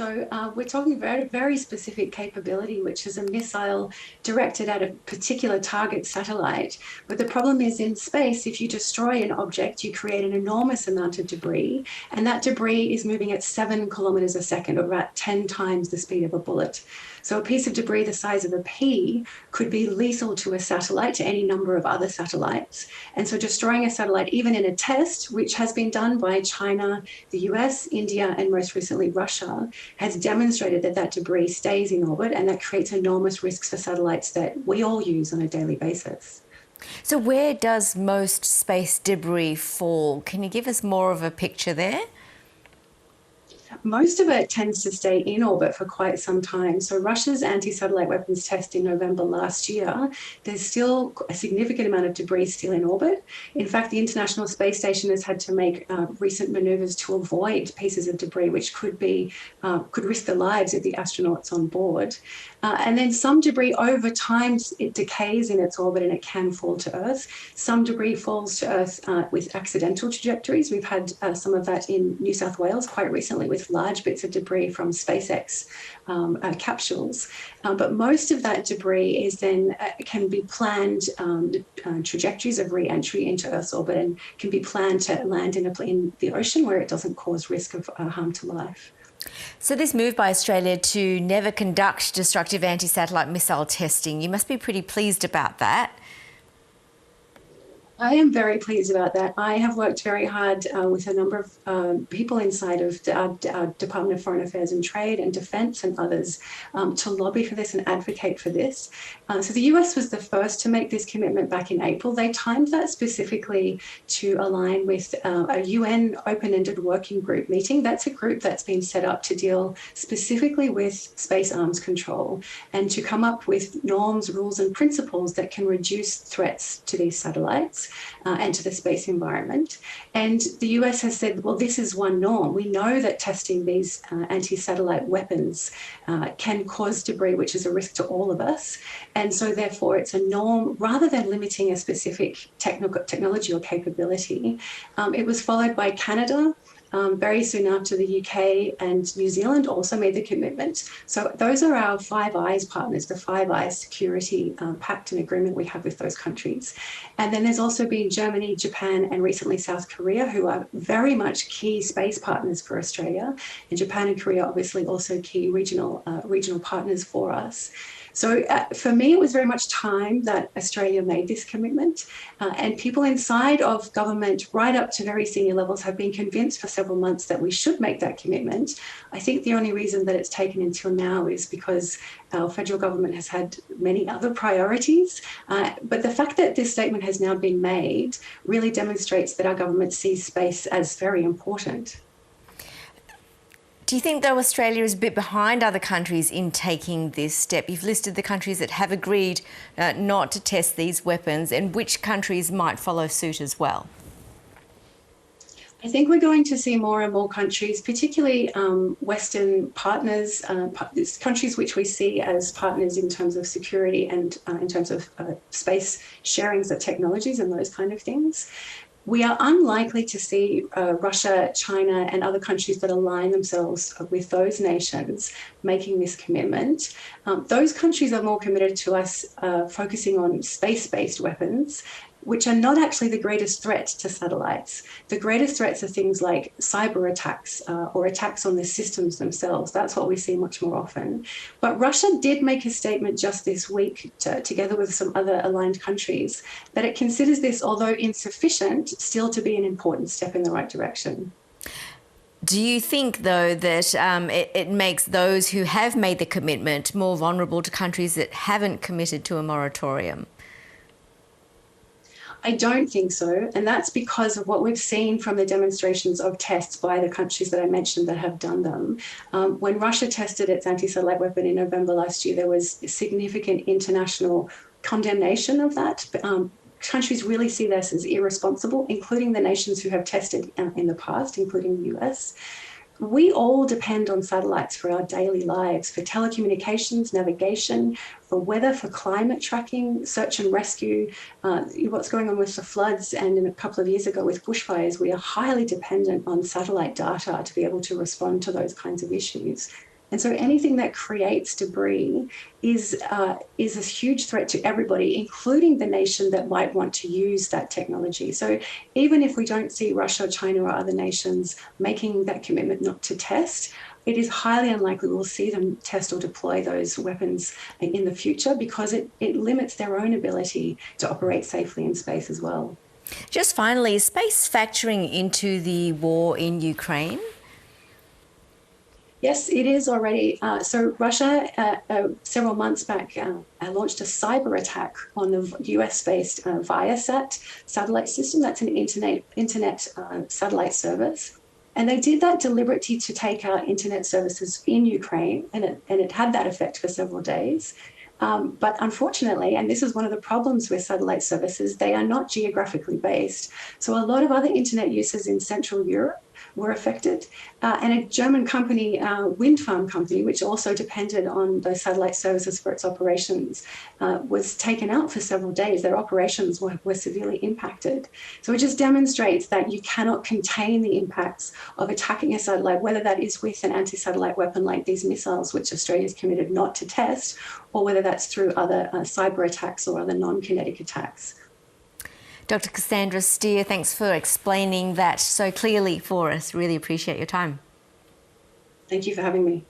We're talking very, very specific capability, which is a missile directed at a particular target satellite. But the problem is in space, if you destroy an object, you create an enormous amount of debris, and that debris is moving at 7 kilometers a second, or about 10 times the speed of a bullet. So a piece of debris the size of a pea could be lethal to a satellite, to any number of other satellites. And so destroying a satellite, even in a test, which has been done by China, the US, India, and most recently Russia, has demonstrated that that debris stays in orbit, and that creates enormous risks for satellites that we all use on a daily basis. So where does most space debris fall? Can you give us more of a picture there? Most of it tends to stay in orbit for quite some time. So Russia's anti-satellite weapons test in November last year, there's still a significant amount of debris still in orbit. In fact, the International Space Station has had to make recent maneuvers to avoid pieces of debris which could risk the lives of the astronauts on board. And then some debris over time, it decays in its orbit and it can fall to Earth. Some debris falls to Earth with accidental trajectories. We've had some of that in New South Wales quite recently with large bits of debris from SpaceX capsules. But most of that debris is then can be planned trajectories of re-entry into Earth's orbit, and can be planned to land in the ocean where it doesn't cause risk of harm to life. So this move by Australia to never conduct destructive anti-satellite missile testing, you must be pretty pleased about that. I am very pleased about that. I have worked very hard with a number of people inside of our Department of Foreign Affairs and Trade and Defence and others to lobby for this and advocate for this. So the US was the first to make this commitment back in April. They timed that specifically to align with a UN open-ended working group meeting. That's a group that's been set up to deal specifically with space arms control and to come up with norms, rules and principles that can reduce threats to these satellites and to the space environment. And the US has said, well, this is one norm. We know that testing these anti-satellite weapons can cause debris, which is a risk to all of us. And so therefore it's a norm rather than limiting a specific technology or capability. It was followed by Canada. Very soon after, the UK and New Zealand also made the commitment. So those are our Five Eyes partners, the Five Eyes security pact and agreement we have with those countries. And then there's also been Germany, Japan, and recently South Korea, who are very much key space partners for Australia. And Japan and Korea obviously also key regional partners for us. So for me, it was very much time that Australia made this commitment, and people inside of government right up to very senior levels have been convinced for several months that we should make that commitment. I think the only reason that it's taken until now is because our federal government has had many other priorities. But the fact that this statement has now been made really demonstrates that our government sees space as very important. Do you think, though, Australia is a bit behind other countries in taking this step? You've listed the countries that have agreed not to test these weapons, and which countries might follow suit as well? I think we're going to see more and more countries, particularly Western partners, countries which we see as partners in terms of security and in terms of space sharings of technologies and those kind of things. We are unlikely to see Russia, China, and other countries that align themselves with those nations making this commitment. Those countries are more committed to us focusing on space-based weapons, which are not actually the greatest threat to satellites. The greatest threats are things like cyber attacks or attacks on the systems themselves. That's what we see much more often. But Russia did make a statement just this week, together with some other aligned countries, that it considers this, although insufficient, still to be an important step in the right direction. Do you think, though, that it makes those who have made the commitment more vulnerable to countries that haven't committed to a moratorium? I don't think so, and that's because of what we've seen from the demonstrations of tests by the countries that I mentioned that have done them. When Russia tested its anti-satellite weapon in November last year, there was significant international condemnation of that. Countries really see this as irresponsible, including the nations who have tested in the past, including the US. we all depend on satellites for our daily lives, for telecommunications, navigation, for weather, for climate tracking, search and rescue. What's going on with the floods, and a couple of years ago with bushfires, we are highly dependent on satellite data to be able to respond to those kinds of issues. And so anything that creates debris is a huge threat to everybody, including the nation that might want to use that technology. So even if we don't see Russia, China, or other nations making that commitment not to test, it is highly unlikely we'll see them test or deploy those weapons in the future, because it limits their own ability to operate safely in space as well. Just finally, is space factoring into the war in Ukraine? Yes, it is already. So Russia, several months back, launched a cyber attack on the US-based Viasat satellite system. That's an internet satellite service. And they did that deliberately to take out internet services in Ukraine, and it had that effect for several days. But unfortunately, and this is one of the problems with satellite services, they are not geographically based. So a lot of other internet users in Central Europe were affected. And a German company, wind farm company, which also depended on those satellite services for its operations, was taken out for several days. Their operations were severely impacted. So it just demonstrates that you cannot contain the impacts of attacking a satellite, whether that is with an anti-satellite weapon like these missiles, which Australia is committed not to test, or whether that's through other cyber attacks or other non-kinetic attacks. Dr. Cassandra Steer, thanks for explaining that so clearly for us. Really appreciate your time. Thank you for having me.